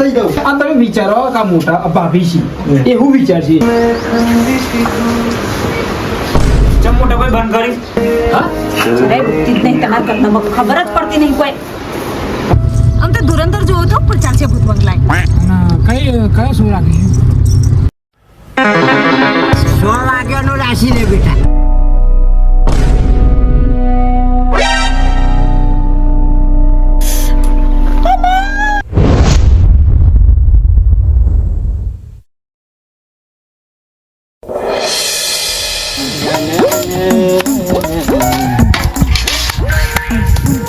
પતાઈ દઉં. આ તમે વિચારો કે આ મોટા ભાભી છે એ શું વિચાર છે? ચમ મોટા ભાઈ બંધ કરી. હા અરે ઉઠતી જ નહીં તમારા ઘરમાં ખબર જ પડતી નહીં કોઈ. આમ તો ધુરંધર જોવો તો પણ ચાલશે ભૂત બંગલા. કયો શું રાખીશું? 6 વાગ્યાનો રાશી લે બેટા.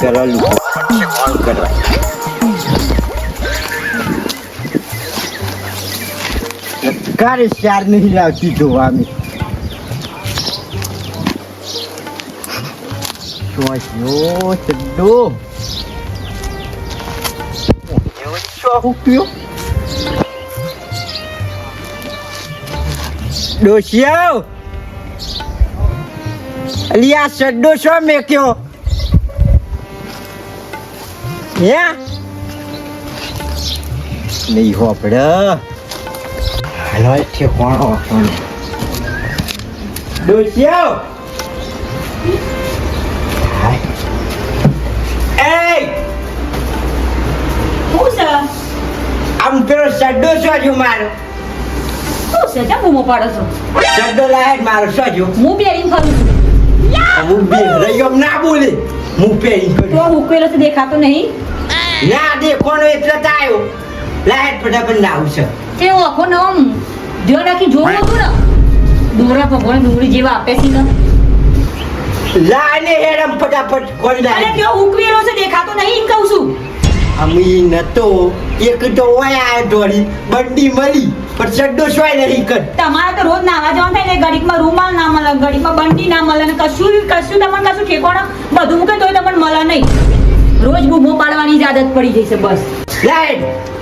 ચલો લુકો ઓન કરવા. કારે ચાર નહીં લાવતી જોવા અમે. શોયો ચડ્ડો પીઓ ડોશિયો અલિયા ચડ્ડો શો મેક્યો હે નહીં હોપડ હાલો છે કોણ ડોશિયો આમ પેલો સડ્ડો સોજો મારો. શું છે કેમ બૂમો પાડો છો? સડ્ડો લાય મારો સોજો. હું પહેરીને ફરું છું. હું બે રહીયો ના બોલે હું પહેરી તો ઉકેલો તો દેખાતો નહીં. ના દેખોનો એટલે તો આવ્યો લાઈટ ફટાફટ ના આવશે. તે આખો ને આમ ધ્યાન રાખી જોવું હતું ને દોરા ભગવાન ડુંગળી જેવા આપે છે ને. લાને હેડમ ફટાફટ કોઈ અરે લાય. કેવો ઉકવેલો છે દેખાતો નહીં એમ કહું છું. અમી નતો એક તો ઓય આ દોડી બંડી મળી પણ સડ્ડો સોય નહીં કર. તમારે તો રોજ નાવા જવાનું થાય ને ઘડીકમાં રૂમાલ ના મળે ઘડીકમાં બંડી ના મળે ને કશું તમને કશું ઠેકોણો બધું મૂકે તોય તમને મળે નહીં. રોજ બૂમો પાડવાની જ આદત પડી જશે બસ. લાઈટ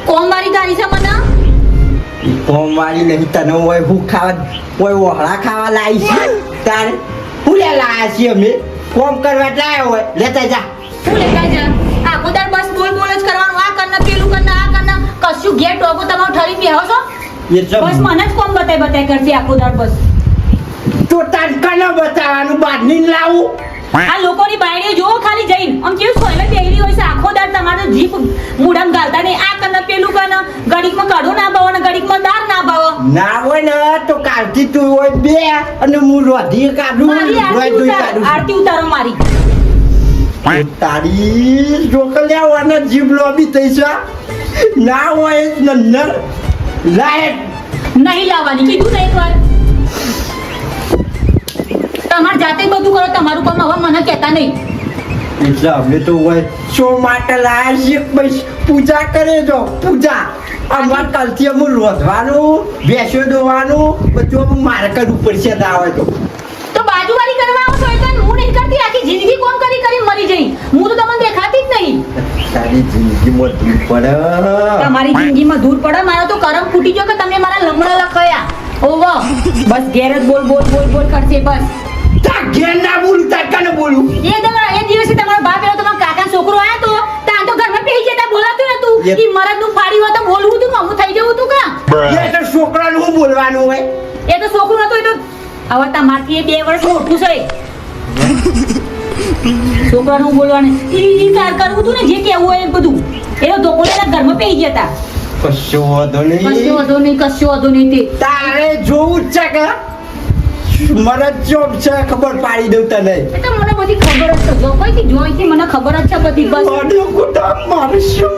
કોમ મારી તારી છે મને કોમ વાળી નહીં તને ઓય હું ખાવા ઓય ઓહળા ખાવા લાવી છે તારે હું લે લાયા છીએ અમે કોમ કરવા લાયા હોય લેતા જા. શું લેતા જા આખો દાડ બસ બોલ બોલ જ કરવાનું આ કરના પેલું કરના આ કરના કશું ઘેર ડોગો તમારો ઠરી બેહો છો એટલે બસ મને જ કોમ બતાય કરશે આખો દાડ બસ. તો તાર કને બતાવવાનું બહાર ની લાવું. આ લોકોની બાયડીઓ જોવો ખાલી જઈને આમ કેવું સોયલે બેહરી હોય છે આખો દાડ તમારો જીભ મૂઢામ ગાલતા નહીં આ કરના પેલું કરના ઘડીકમાં કાઢો ના ભાવો ને ઘડીકમાં દાર ના ભાવો. ના હોય ને તો કાલથી તું હોય બે અને હું રોધી કાઢું મારી રોય દુઈ કાઢું. આરતી ઉતારો મારી તારી ઢોકલિયાવાના જીભ લોબી થઈ છે ના હોય નન્નર લાયક નહીં લાવવાની કીધું ને એકવાર. તમારે જાતે જ બધું કરો તમારું કામ હવે મને કહેતા નહીં. એટલે અમે તો હોય શો માટે લાયા છીએ બસ પૂજા કરે જો પૂજા અમાર કાલથી અમે રોધવાનું ભેંસો દોવાનું બધું મારે કરવું પડશે ના હોય તો બાજુવાળી કરવા આવો છો એટલે હું નહીં કરતી આખી જિંદગી કોમ કરી કરી મરી જઈ હું તો તમને દેખાતી જ નહીં. તારી જિંદગીમાં ધૂળ પડે તમારી જિંદગીમાં ધૂળ પડે મારા તો કરમ ફૂટી ગયો કે તમે મારા લમડા લખાયા ઓવો બસ ઘેર જ બોલ બોલ બોલ બોલ કરશે બસ. તા ઘેર ના બોલું તા કને બોલું એ દિવસે તમારો બાપ એવો તમારા કાકા છોકરો આયો તો તાન તો ઘરમાં બેહી જતા બોલાતું નતું ઈ મરદ નું ફાડી હોય તો બોલવું તું મમું થઈ જવું તું કા. એ તો છોકરાનું હું બોલવાનું હોય એ તો છોકરું નતું એ તો હવે તમારથી એ 2 વર્ષ મોટું છે છોકરાનું બોલવાનું ઈ કાર કરવું તું ને જે કેવું હોય એ બધું એ તો ધોકોલેના ઘરમાં બેહી ગયા હતા. કશો વાંધો નહીં કશો વાંધો નહીં તે તારે જોવું જ છે કે મને જોબ છે ખબર પાડી દઉં તને. એ તો મને બધી ખબર જ છે જો કઈથી જોઈથી મને ખબર જ છે બધી બસ. મારું કુટુંબ મારું શું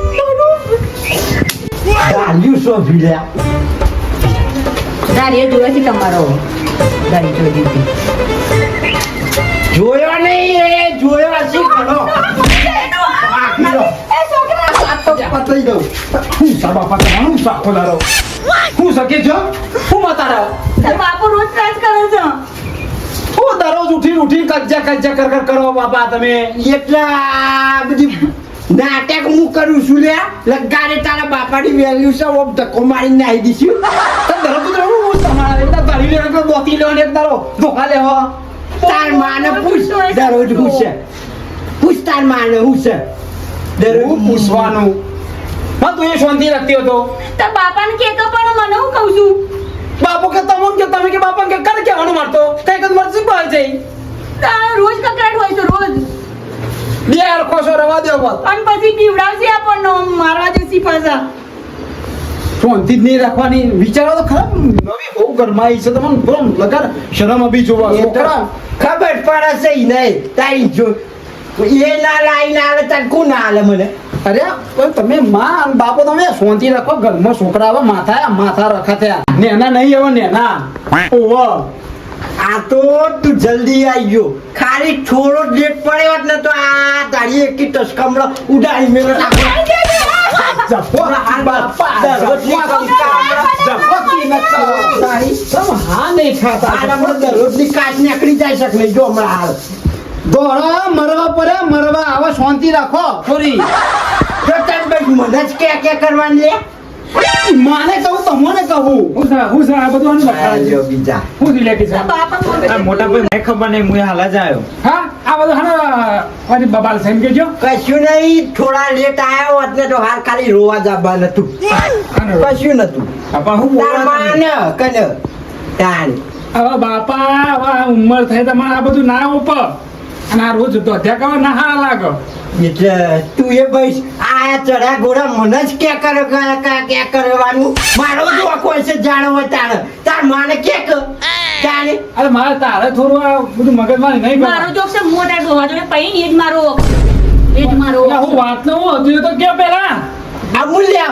ગાલ્યું સો ભીડ્યા દાર એ જોયેથી તમારો દારી જોઈ દીધી જોયો નહીં એ જોયો હશે ઘણો પતાઈ દઉં હું સાબા પાતા સાખો દારો હું સકે છો હું મતારા તાર બાપુ રોજ રાજ કરે છે હું દરરોજ ઉઠી કજ્જા કર કરો બાપા તમે. એટલા બધી નાટક હું કરું છું લ્યા લગાડે તારા બાપાની વેલ્યુ છે ઓમ ધક્કો મારીને નાહી દીશું. તો દરરોજ હું તમારા એકદા તારી લે કે બોતી લે એક દારો ધોકા લે હો તાર માને પૂછ દરરોજ હું છે પૂછ તાર માને હું છે દરરોજ પૂછવાનું હા તું એ શાંતિ રાખતી હતો તાર બાપાને કહેતો પણ મને હું કહું છું બાપુ કે તમે કે બાપા કે કરે કહેવાનું મારતો કઈ કદ મરજી પાય જઈ તાર રોજ કકરાટ હોય છે રોજ બે હરખો છો રવા દો બસ અને પછી પીવડાવશે આપણને મારવા જશે પાછા શાંતિ જ નહીં રાખવાની વિચારો તો ખરા નવી બહુ ગરમાઈ છે તમને થોડું લગાડ શરમ અભી જોવા એ તો ખબર પડે છે ઈ નહીં તાઈ જો એ ના લાઈ ના આલે તાર કોણ ના આલે મને અરે પણ તમે માં અને બાપો તમે શાંતિ રાખો ઘરમાં છોકરા આવે માથા રખા થયા નેના નહીં આવે નેના ઓહો આ તો તું જલ્દી આવી ગયો ખાલી થોડો લેટ પડ્યો હોત ને તો આ તારી એક ટસકમડો ઉડાડી મેલો જપો બાપા હા નહીં ખાતા દરરોજની કાચ નીકળી જાય શકે નહીં જો હમણાં હાલ દોડા મરવા પડે મરવા આવે શાંતિ રાખો થોડી તો તાર ભાઈ મને જ કે કરવાની લે માને કહું તમને કહું હું આ બધું જો બીજા હું રિલેટિવ તાર બાપા આ મોટા ભાઈ મને ખબર નહીં હું હાલ જ આવ્યો હા આ બધું હા મારી બબાલ સેમ કેજો કશું નહીં થોડા લેટ આવ્યો હોત ને તો હાલ ખાલી રોવા જવા નતું કશું નતું આપા હું તાર બોલવા માને કને તાન હવે બાપા હવે ઉંમર થઈ તમારે આ બધું ના ઉપર અને આ રોજ તો ત્યાં કહો ના હા લાગો એટલે તું એ ભાઈ આ ચડા ગોળા મને જ કે કરવાનું મારો જ વાંકો છે જાણવો તાર માને કે જાણે અરે મારે તારે થોડું આ બધું મગજમાં નહીં મારો જોક છે મોટા ડોહા જોડે પૈણી એ જ મારો હું વાત ન હતું એ તો કે પેલા અમૂલ્ય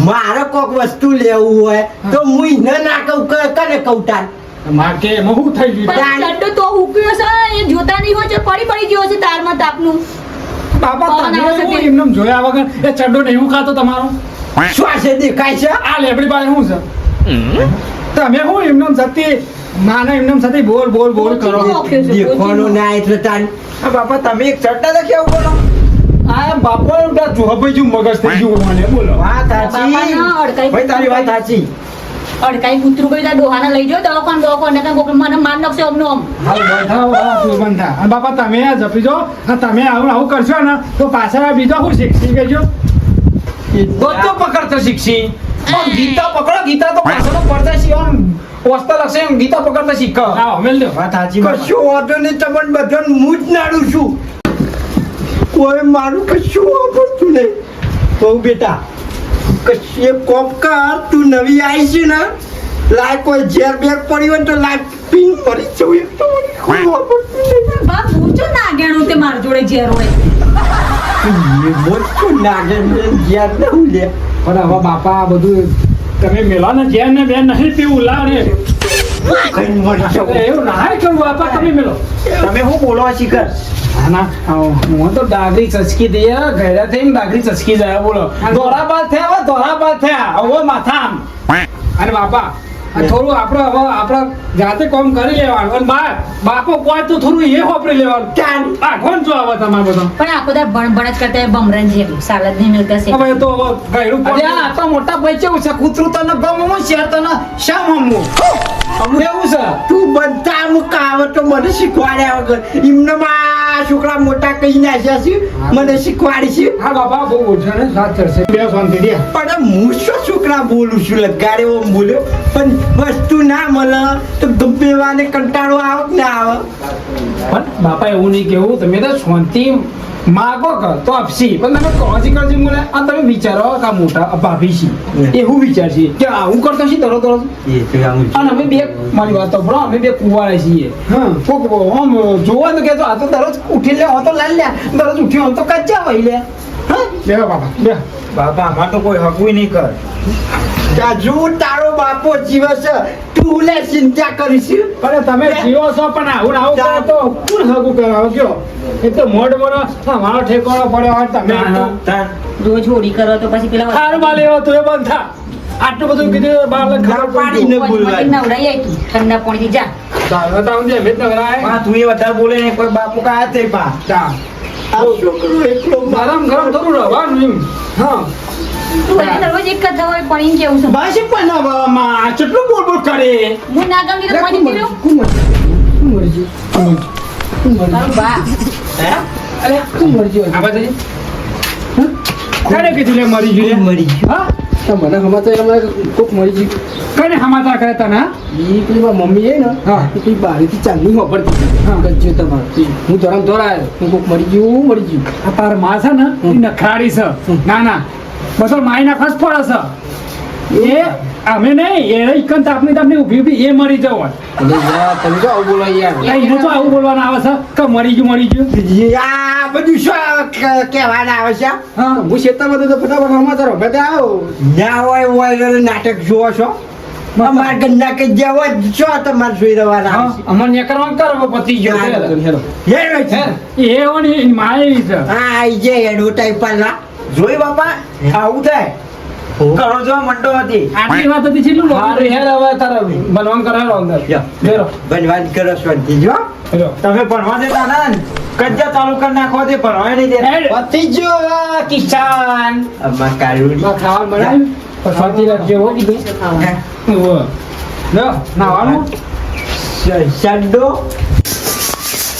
મારે કોક વસ્તુ લેવું હોય તો હું ન ના કહું કને કહું તાર માર કે એમાં શું થઈ ગયું પણ ચડ્ડો તો હુક્યો છે એ જોતા નહીં હોય છે પડી ગયો છે તારમાં તાપનું બાપા પવન આવે છે તમે તે. એમને જોયા વગર એ ચડ્ડો નહીં ખાતો તમારો શ્વાસે દેખાય છે આ લેબડી પાસે શું છે તમે હું એમને સતી નાના એમને સતી બોલ કરો દેખવાનું ના એટલે તાર બાપા તમે એક ચડ્ડા તો કેવું બોલો આ બાપો ઉડા જોહભાઈ જેવું મગજ થઈ ગયું મને બોલો વાત સાચી બાપાના અડકાઈ ભાઈ તારી વાત સાચી અડકાઈ કૂતરું ગયું તાર ડોહાને લઈ જાઓ દવાખાને ને કોક મને માર નાખશે અમનો આમ હાલ બંધ થા અને બાપા તમે આ જપી જો અને તમે આવું કરશો ને તો પાછળ આ બીજો શું શીખશી કહેજો બધો પકડતો શીખશી પણ ગીતા પકડો ગીતા તો પાછળ પડતા શી આમ ઓસ્તા લક્ષે એમ ગીતા પકડતા શીખ હા મેલ દો વાત સાચી બાપા કશું વાંધો નહીં તમને બધાને હું જ નાડું છું કોઈ મારું કશું વાપરતું નહીં બહુ બેટા કશું એક કોપ કર તું નવી આવી છે ને લાય કોઈ ઝેર બેર પડી હોય ને તો લાય પીન પડી જવું એક તો મને કોઈ વાપરતું નહીં બાપ પૂછો ના ગેણું તે માર જોડે ઝેર હોય મોટું નાગે ઝેર ને હું લે પણ હવે બાપા આ બધું તમે મેલા ને જેન ને બેન નહીં પીવું લાવ રે કઈ મળી જવું એવું ના કરવું બાપા તમે મેલો તમે શું બોલો શીખર ના હું તો ડાગરી ચસકી દઈએ ઘરે થઈને ડાગરી ચસકી જાય બોલો ધોરાબાદ થયા હવે માથા આમ અને બાપા આ થોડું આપણે હવે આપણે જાતે કામ કરી લેવાનું અને બાપો કોઈ તો થોડું એ વાપરી લેવાનું ચાલ કોણ જો આવે તમારે બધા પણ આખો દાર ભણ જ કરતા બમરન જેવું સાલદ નહીં મિલતા છે હવે તો હવે ગયડું આ તો મોટા પૈસે છે કૂતરું તને ગમવું શેર તને શા મમવું એવું છે તું બધા અમુક આવે તો મને શીખવાડ્યા વગર એમને માં છોકરા મોટા કહી નાખ્યા છે મને શીખવાડી છે હા બાપા બહુ ઓછા ને સાત ચડશે બે શાંતિ રહ્યા પણ હું શું છોકરા બોલું છું લગાડે એમ બોલ્યો પણ વસ્તુ ના મળે તો ગમે વાને કંટાળો આવે કે ના આવે પણ બાપા એવું નહીં કેવું તમે તો શાંતિ માગો તો આપશી પણ તમે કોજી બોલે આ તમે વિચારો કે આ મોટા ભાભી છે એવું વિચારશે કે આવું કરતો છે તરત અને અમે બે મારી વાત તો અમે બે કુવાળા છીએ કોક આમ જોવાનું કે આ તો દરરોજ ઉઠી લે તો લાલ લે દરરોજ ઉઠ્યો તો કચ્ચા વહી લે હા બે બાપા બે બાપા અમાર તો કોઈ હકવું નહીં કર હજુ તારો બાપો જીવે છે તું લે ચિંતા કરીશ પણ તમે જીવો છો પણ આવું કરો તો કોણ હગું કરાવો કયો એ તો મોડ મારો ઠેકાણો પડ્યો હોય તમે રોજ હોળી કરો તો પછી પેલા ખાર માં લેવો તો એ બંધ થા આટલું બધું કીધું બાર ખાર પાડી ને બોલવાય નવડાઈ આવી ઠંડા પાણીથી જા હા તું એ વધારે બોલે ને કોઈ બાપુ કાયા તે પા આ છોકરો એકલો ગરમ ગરમ થોડું રહેવાનું એમ હા તું મને રોજ એક જ હોય પાણી કેવું છે બસ પણ માં કેટલું બોલ બોલ કરે હું ના ગમી તો પાણી પીરો મારું બા અરે તું મરજી આ બાજુ કને કીધું લે મરી ગયું લે? મરી ગયું. હા તો મને સમાચાર અમારે કોક મળી ગયું. કને સમાચાર કરે તને હા? ઈ પેલી મારી મમ્મી છે ને હા. એ પેલી બારીથી ચાંદની વાપરતી હતી. હા. ગજ્જો તમારે હું ધોરામ ધોરાયો હું કોક મરી ગયું આ તાર માં છે ને એ નખરાડી છે ના ના બસો માઈ ના ખસ પડે છે એ અમે નહીં એ ઇકન તાપની ઊભી ઊભી એ મરી જવો એટલે યાર તમે તો આવું બોલો યાર. એને તો આવું બોલવાનું આવે છે કે મરી ગયું આ બધું શું કહેવાના આવે છે હા હું ખેતરમાં હતો તો ફટાફટ સમાચાર હોભે આવો. ના હોય નાટક જોવો છો અમાર ગંદા કે જેવો છો તમારે જોઈ રહેવાના હા અમને ન્યા કરવાનું કરો પતિ ગયો હેલો. એ ઓની માય છે હા આઈ જે એડવર્ટાઈઝ પાલા જોઈ બાપા આવું થાય કરો જો મંડો હતી આટલી વાત હતી છેલ્લું હારું હેર હવે તારે બનવાન કરાયો અંદર બેરો બનવાન કરો શાંતિ જો બેરો તમે ભણવા દેતા ના ને? કજ્જા ચાલુ કરી નાખો તે ભણવા નહીં દેતા પતિ જો કિસાન અમાર કારુડી માં ખાવાનું બનાવ્યું. પણ શાંતિ રાખજો હો કીધું ઓ લો નાવાનું શડ્ડો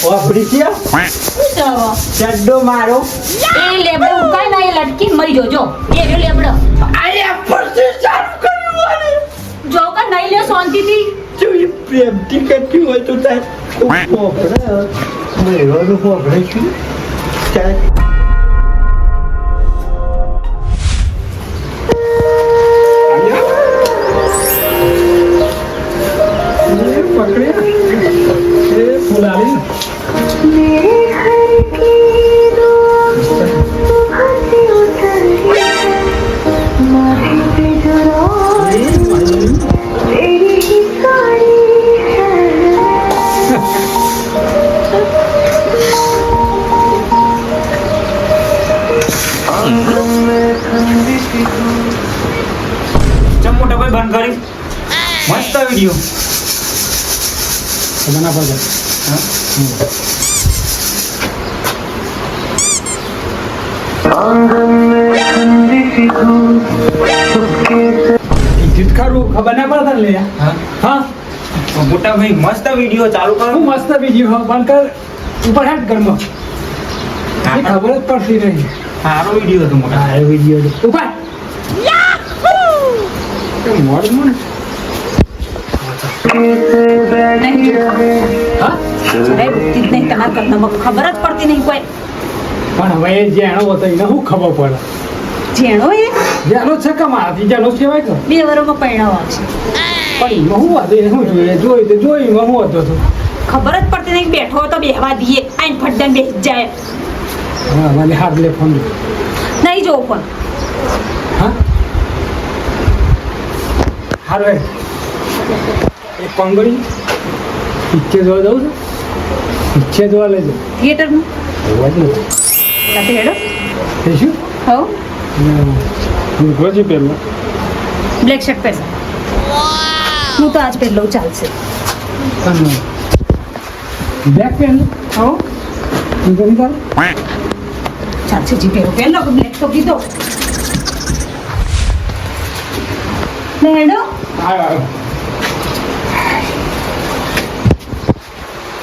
વાપરી છે શડ્ડો મારો એ લેબડો ઉકાય ના એ લટકી મરી જોજો એ રહ્યો લેબડો આયા પરથી ચાલુ કર્યું વાળી જો કે નહીં લે શાંતિથી જોઈ પ્રેમથી કરતી હોય તો તાર પોપડા મેળવાનું પોપડે છું ચાલ ચમ મોટા ભાઈ બંધ કરી મસ્ત વિડીયો બના પડે ઇજ્જત કરું ખબર ના પડતા લે હા મોટા ભાઈ મસ્ત વિડીયો ચાલુ કરો હું મસ્ત બીજી હો બંધ કર ઉપર હેડ ઘરમાં એ ખબર જ પડતી નહીં સારો વિડીયો હતો મોટા હા એ વિડીયો ઉપર મોડ મોડ હા જરાય બુદ્ધિ જ નહીં તમારા ઘરનામાં ખબર જ પડતી નહીં કોઈ પણ હવે એ જેણો હતો એને શું ખબર પડે જેણો એ જેનો છે કે મારાથી જેનો જ કહેવાય તો 2 વર્ષમાં પરણાવ આવશે પણ એમાં શું હતું એને શું જોઈએ જોયું તો જોયું એમાં શું હતું તો ખબર જ પડતી નહીં બેઠો હોય તો બેહવા દઈએ આઈને ફટદન બેસી જાય હા મને હાથ લે ફોન નહીં જોવો પણ હા હારું હે એક પંગડી પિક્ચર જોવા જવું છે પિક્ચર જોવા લેજો થિયેટરમાં હોવા જ નથી સાથે હેડો એ શું હો ગોજી પહેરલો બ્લેક શર્ટ પહેરજો હું તો આજ પહેરલો ચાલશે બ્લેક પહેરલો હો હું તો નહીં ચાલશે જી પહેરો પહેરલો બ્લેક તો કીધો ને હેડો આવ્યો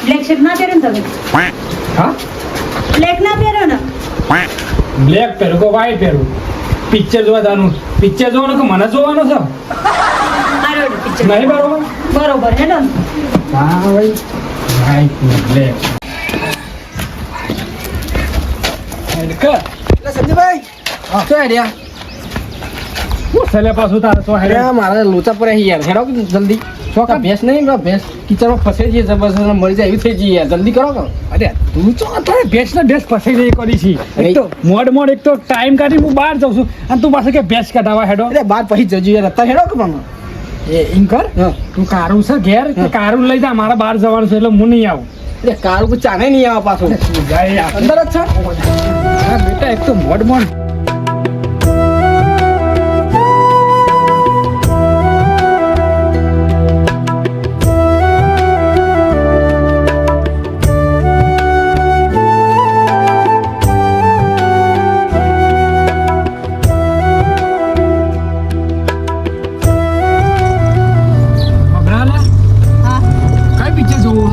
બ્લેક શર્ટ ના પહેરો ને તમે હા બ્લેક ના પહેરો ને બ્લેક પહેરું કે વ્હાઈટ પહેરું પિક્ચર જોવા જવાનું પિક્ચર જોવાનું કે મને જોવાનું છે આરો પિક્ચર નહીં બરોબર બરોબર હેડો ને હા ભાઈ વ્હાઈટ ને બ્લેક એટલે સંજયભાઈ શું આઈડિયા? હું છેલ્લે પાછું તારે તો અરે મારા લોચા પર યાર હેડો કે જલ્દી ચોકા ભેંસ નહીં પેલા ભેંસ કિચનમાં ફસાઈ જઈએ જબરજસ્ત મરી જાય એવી થઈ જઈએ યાર જલ્દી કરો કે અરે તું તો અત્યારે ભેંસ ને ભેંસ ફસાઈ જઈ કરી છે એક તો મોડ એક તો ટાઈમ કાઢી હું બહાર જાઉં છું અને તું પાસે કે ભેંસ કઢાવા હેડો અરે બાર પછી જજો યાર અત્યારે હેડો કે પણ એ એમ કર હા. તું કારું છે ઘેર કે કારું લઈ જા મારા બહાર જવાનું છે એટલે હું નહીં આવું અરે કારું કોઈ ચાને નહીં આવે પાછું જાય અંદર જ છે હા બેટા એક તો મોડ હા કઈ પિક્ચર જોવું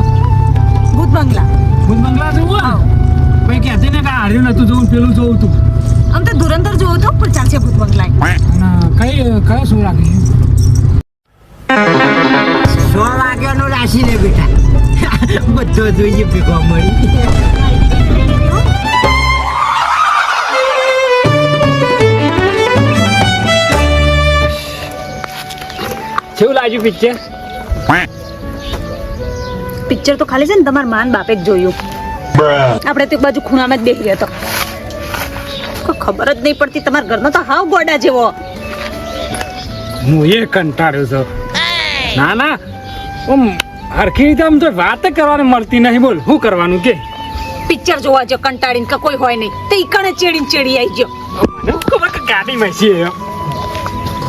ભૂત બંગલા ભૂત બંગલા જોવું ભાઈ કે છે ને કે હાર્યું નતું જોવું પેલું જોવું તું આમ તો ધુરંધર જોવો તો પણ ચાલશે ભૂત બંગલા કયો શું લાગે 100 વાગ્યાનો રાશિ ને બેટા બધો જોઈએ ભેગો મળી કેવું લાગ્યું પિક્ચર પિક્ચર તો ખાલી છે ને તમારા માન બાપે જ જોયું આપણે તો એક બાજુ ખૂણામાં જ બેસી રહ્યો હતો કોઈ ખબર જ નહીં પડતી તમારા ઘરનો તો હાવ ગોડા જેવો હું એ કંટાળ્યો છું ના ના હરખી રીતે આમ તો વાત કરવાની મળતી નહીં બોલ શું કરવાનું કે પિક્ચર જોવા જો કંટાળીને કે કોઈ હોય નહીં તો ઈકણે ચેડી આવી ગયો મને ખબર કે ગાડી માં છે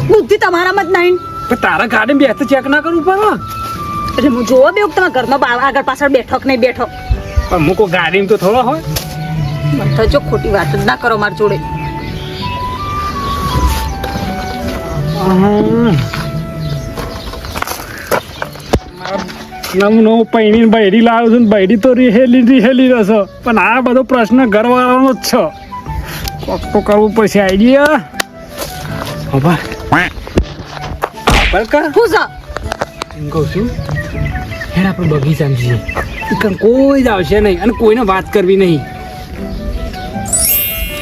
બુદ્ધિ તમારામાં જ નહીં પણ તારા ગાડી બેસતો ચેક ના કરવું પડે એટલે હું જોવા બે તમારા ઘરનો આગળ પાછળ બેઠો કે નહીં બેઠો પણ મૂકો ગાડીમાં તો થોડો હોય મને જો ખોટી વાત જ ના કરો મારી જોડે નમનો પૈણી બૈરી લાવ્યો છું ને બૈરી તો રિહેલી રહેશે પણ આ બધો પ્રશ્ન ઘરવાળાનો જ છે કોક તો કરવું પડશે આઈડિયા ખબર કા હું જા એમ કહું છું હેડ આપણે બગીચામાં જઈએ ઈકણ કોઈ જ આવશે નહીં અને કોઈને વાત કરવી નહીં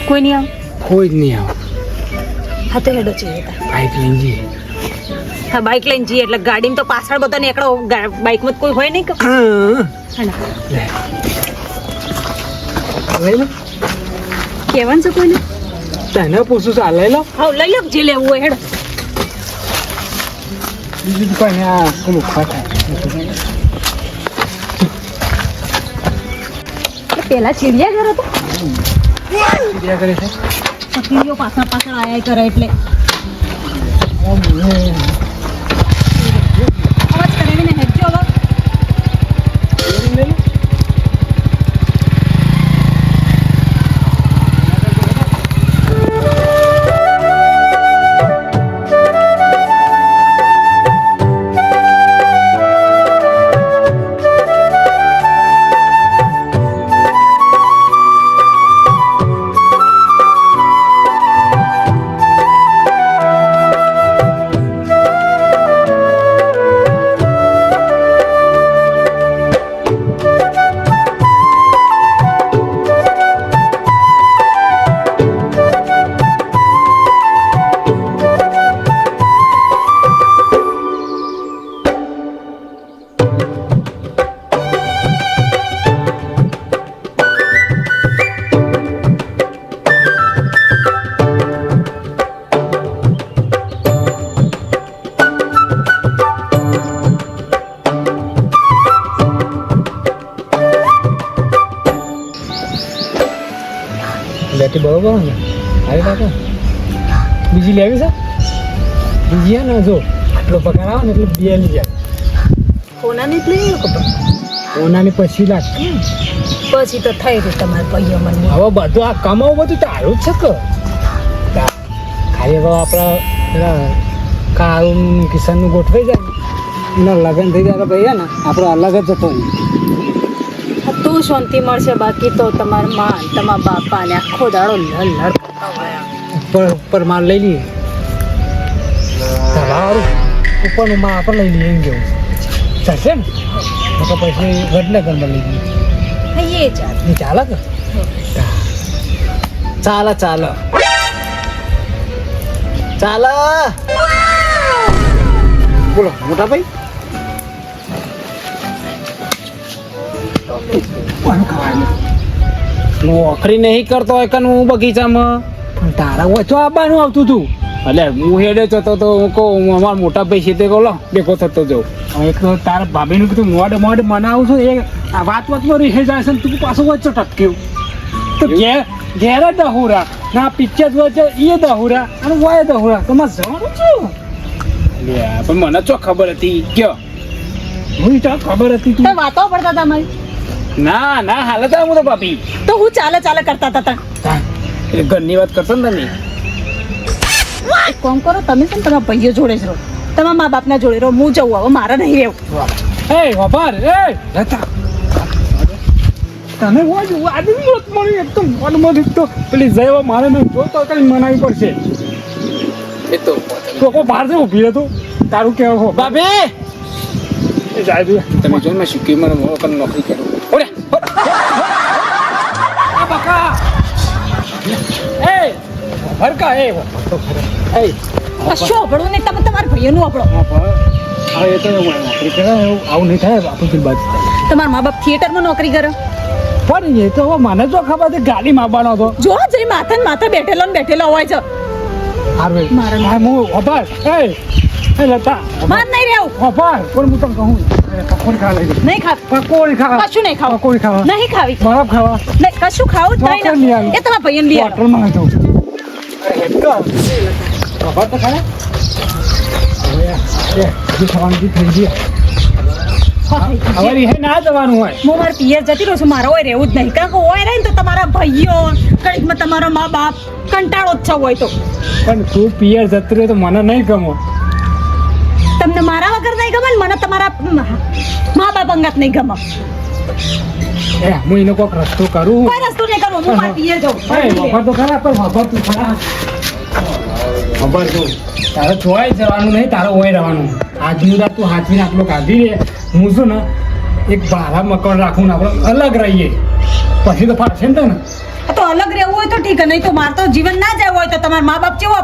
કોઈ નહીં આવ કોઈ જ નહીં આવે હા તો હેડો છે બાઈક લઈને જઈએ હા બાઇક લઈને જઈએ એટલે ગાડીમાં તો પાછળ બધા નીકળો બાઇકમાં કોઈ હોય નહીં કે કેવાનું છે કોઈને તને પૂછું ચાલે લો હા લઈ લો જે લેવું હોય હેડો બીજું કોઈ આ પેલું ખાતા પેલા ચીડિયા ઘર હતો ક્યાં કરે છે ચકલીઓ પાછળ પાછળ આયા કરે એટલે અવાજ કરીને હેડજો હવે લેટી બરોબર ને આવી કાકા બીજી લેવી છે બીજી ને જો આટલો પગાર આવે ને એટલે બે લઈ જાય કોનાની જ લઈ લો ઓનાની પછી લાગશે પછી તો થઈ રહ્યું તમારે પૈયા મને હવે બધું આ કમાવું બધું તારું જ છે કે ખાલી હવે આપણા પેલા કાળું કિસાનનું ગોઠવાઈ જાય ને લગ્ન થઈ જાય તો ભાઈ ને આપણો અલગ જ જતો રહે તું શાંતિ મળશે બાકી તો તમારા માં તમારા બાપા ને આખો દાડો લડ કરતા હોય ઉપર માલ લઈ લઈએ સારું ઉપરનું માલ આપણે લઈ લઈએ એમ કેવું ચાલશે ને તો પછી વડનગરમાં લઈ લઈએ એ ચાલ એ ચાલે કે ચાલે ચાલે ચાલે બોલો મોટા ભાઈ નોકરી નહીં કરતો હોય કે હું બગીચામાં તારા ઓછો આવવાનું આવતું હતું એટલે હું હેડે જતો તો હું કહું અમારા મોટા ભાઈ છે તે કહો ભેગો થતો જાઉં એક તો તારા ભાભીનું કીધું મોડ મનાવું છું એ આ વાતમાં રીહે જાય છે ને તું પાછું વચ્ચે ટટક્યું તો ઘેર જ દહુરા ના પિક્ચર વચ્ચે એ દહુરા અને વાય દહુરા તમારે જવાનું છું પણ મને ચો ખબર હતી કયો હું ચો ખબર હતી તું વાતો પડતા તમારી ના ના હાલત હું તો ભાભી તો હું ચાલે કરતા હતા એ ઘરની વાત કરતો ને તમે એક કામ કરો તમે છે ને તમારા ભાઈઓ જોડે જ રહો તમારા મા બાપના જોડે રહો હું જવું હવે મારે નહીં રહેવું એ વપાર એ રહેતા તને આજે મોત મળી એક તો મનમાં એક તો પેલી જયવા મારે ને જોતો કઈ મનાવી પડશે એ તો તો બહાર છે ઊભી રહેતો તારું કેવું હો ભાભી એ જાય તું તમે જો ને શીખી મને નોકરી કરો ઓરે આ બકા એ હરકા એ તો ખરે એ કશું અભડું નહીં તમે તમારા ભાઈઓનું અભડો હા એ તો નોકરી કરે આવું નહીં થાય આપણું પેલી બાજુ તમારા મા બાપ થિયેટરમાં નોકરી કરે પણ એ તો હવે મને જો ખબર છે ગાડી માપવાનો હતો જો જઈ માથા ને માથા બેઠેલો ને બેઠેલો હોય છે હારું હા હું અભાર એ લતા માર નહીં રહેવું અભાર પણ હું તમને કહું પકોડી ખાવા લઈ નહીં ખાવી પકોડી ખાવા કશું નહીં ખાવું પકોડી ખાવા નહીં ખાવી બરફ ખાવા નહીં કશું ખાવું જ ચોકલેટ લઈ નહીં આવી. એ તમારા ભાઈઓને લઈ આવો. હોટલમાં હતો અભાર તો ખરા હવે હજી ખાવાની થઈ ગઈ હવે રીહે ના જવાનું હોય હું મારા પિયર જતી રહું છું મારે હોય રહેવું જ નહીં કારણ કે હોય રહે ને તો તમારા ભાઈઓ કડીકમાં તમારા મા બાપ કંટાળો જ છે હોય તો પણ તું પિયર જતી રહે તો મને નહીં ગમો તમને મારા વગર નહીં ગમે ને મને તમારા મા બાપ અંગાત નહીં ગમે એ હું એનો કોઈક રસ્તો કરું કોઈ રસ્તો નહીં કરવો હું મારા પિયર જાઉં વફર તો ખરા પણ વફર તું ખરા ખબર તું તારે જોવાય જવાનું નહીં તારે ઓય રહેવાનું આજનું રાત તું હાથવીને આટલો કાઢી રે હું શું ને એક ભારા મકાન રાખું ને આપણે અલગ રહીએ પછી તો ફાટશે ને તને તો અલગ રહેવું હોય તો ઠીક નહીં તો મારે તો જીવન ના જવું હોય તો તમારા મા બાપ જેવો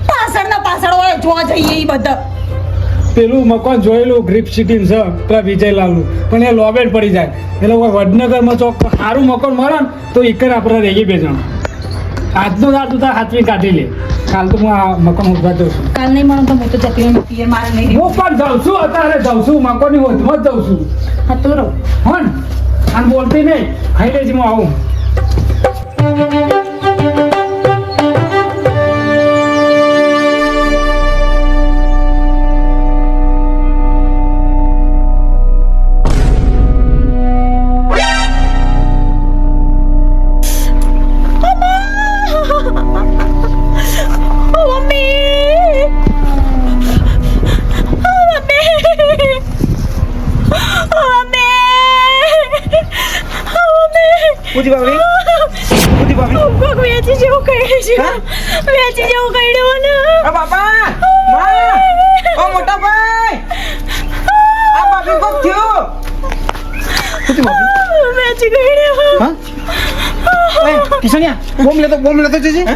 પાછળ હોય જોવા જઈએ એ બધા પેલું મકાન જોયેલું ગ્રીપ સિટી છે પેલા વિજયલાલનું પણ એ લોબેડ પડી જાય એટલે વડનગરમાં ચોક સારું મકાન મળે ને તો એક જ આપણે રહીએ બે જણ આજનો રાત તું તાર હાથવી કાઢી લે કાલ તો હું આ મકાન ઉભા જઉં છું કાલ નહીં મળે તો હું તો જતી રહું પિયર મારે નહીં રહેવું. હું પણ જાઉં છું અત્યારે જાઉં છું મકાનની હોદમાં જ જાઉં છું હા તો રહું હન આને બોલતી નહીં ખાઈ લેજે હું આવું પૂછી ભાભી વેચી જેવું કહી છે વેચી જેવું કહ્યું ને આ બાપા માં ઓ મોટા ભાઈ આ બાપી કોક થયો વેચી કહ્યું હા એ કિશનિયા બોમ લેતો જજી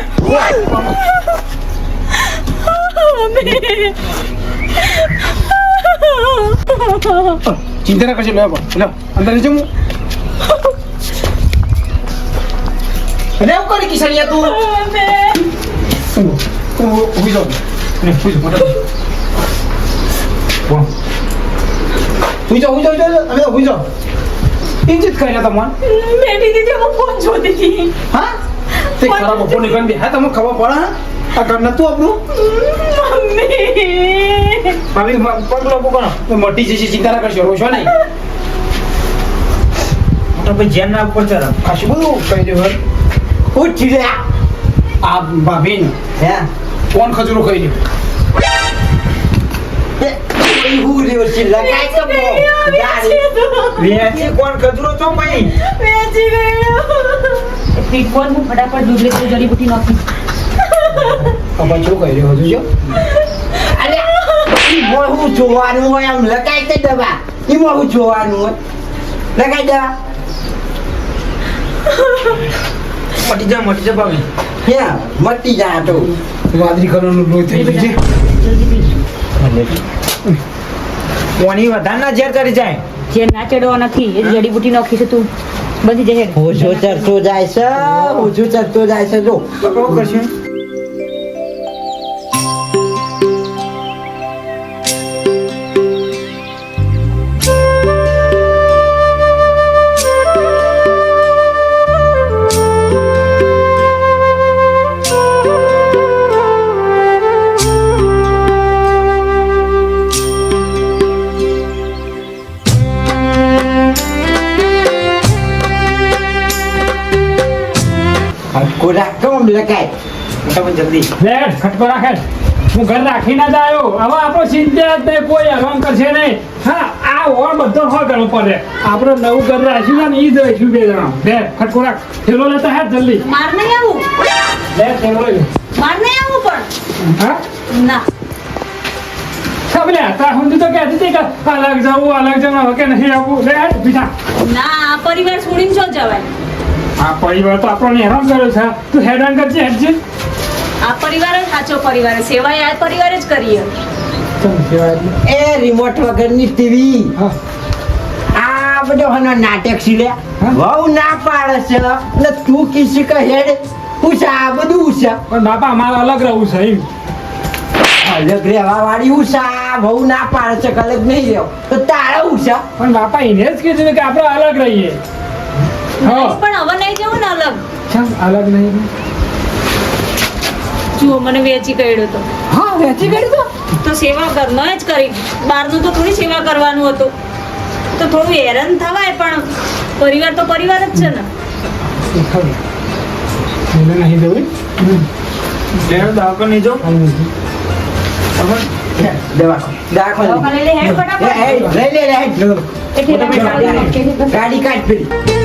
ચિંતા ના કરજો લે અંદર નીચે હું રેવ કરી કિશનિયા તું ઉભી જાઓ ને ઉભી જાઓ ઉભી જાઓ અમે તો ઉભી જાઓ ઇજ્જત કર્યા તમાર બેટી દીદી હું ફોન જોતી હતી હા તે ખરાબ ફોન નીકળી દે હા તમને ખબર પડે આ ઘર નતું આપણું મમ્મી ભાભી પગલો પકડો તો મોટી જશે ચિંતા ના કરશો રોશો નહીં મોટા ભાઈ જેમ ના ઉપર ચરા આ શું બધું કહી દે ઉઠ રે આ ભાભી હે કોણ ખજૂરો ખાઈ લે હું રે ચિલ્લા કાઈ તો વેચી કોણ ખજૂરો છો ભાઈ વેચી ગયો પીટકોન હું ફટાફટ દૂધ લેતો જડીબુટી નાખી અબા શું કહી રહ્યો છું અરે ઈ હું જોવાનું હોય આમ લગાઈ દે દવા ઈ હું જોવાનું હોય લગાઈ દવા મટી જા ભાભી હે મટી જા તો વાદળી કલરનું લોહી થઈ ગયું છે કોની વધારે ના ઝેર ચડી જાય જે ના ચડવા નથી એ જડીબુટી નાખી છે તું બધી જહેર ઓછો ચડતો જાય છે ઓછો ચડતો જાય છે જો પકડો કરશે કોરા કોમ લગાય મોટા ભાઈ જલ્દી લેટ ખટકો રાખે હું ઘર રાખી ના જાયો હવે આપણો ચિંતા જ નહીં કોઈ હરામ કરશે નહીં હા આ આ ઓર બધો હો ગણો પડે આપણે નવું ઘર રાખ્યું છે ને ઈ જ રહીશું બે જણા બે ખટકો રાખ થેલો લેતા હે જલ્દી માર નહીં આવું લે થેલો લઈ લે. માર નહીં આવું પણ હા ના સાબલે તા હું તો કહેતી હતી કે અલગ જાવું હવે કે નહીં આવું લે હેડ બીજા ના આ પરિવાર છોડીને જો જવાય આ પરિવાર તો આપણને હેરાન કર્યો છે તું હેરાન કરજે હેડજે આ પરિવાર જ સાચો પરિવાર છે. સેવા આ પરિવાર જ કરીએ ચલ સેવા એ રિમોટ વગરની ટીવી હા આ બધો હનો નાટક છે લે હા? બહુ ના પાડે છે ને તું કિસી કે હેડ પૂછા આ બધું છે પણ બાપા અમારે અલગ રહેવું છે એમ અલગ રહેવા વાળી ઉષા બહુ ના પાડે છે કે અલગ નહીં રહેવું તો તારે ઉષા પણ બાપા એને જ કીધું કે આપણે અલગ રહીએ હા પણ હવે નહીં જવું ને અલગ ચલ અલગ નહીં જુઓ મને વેચી કર્યો તો હા વેચી કરી તો તો સેવા ઘરનો જ કરી બહારનું તો થોડી સેવા કરવાનું હતું તો થોડું હેરાન થવાય પણ પરિવાર તો પરિવાર જ છે ને એને નહીં જવું દવાખાને જો દવાખાને દવાખાને લઈ હેડ ફટાફટ. લઈ લે હેડ એટલે તમે ગાડી કાઢ પેલી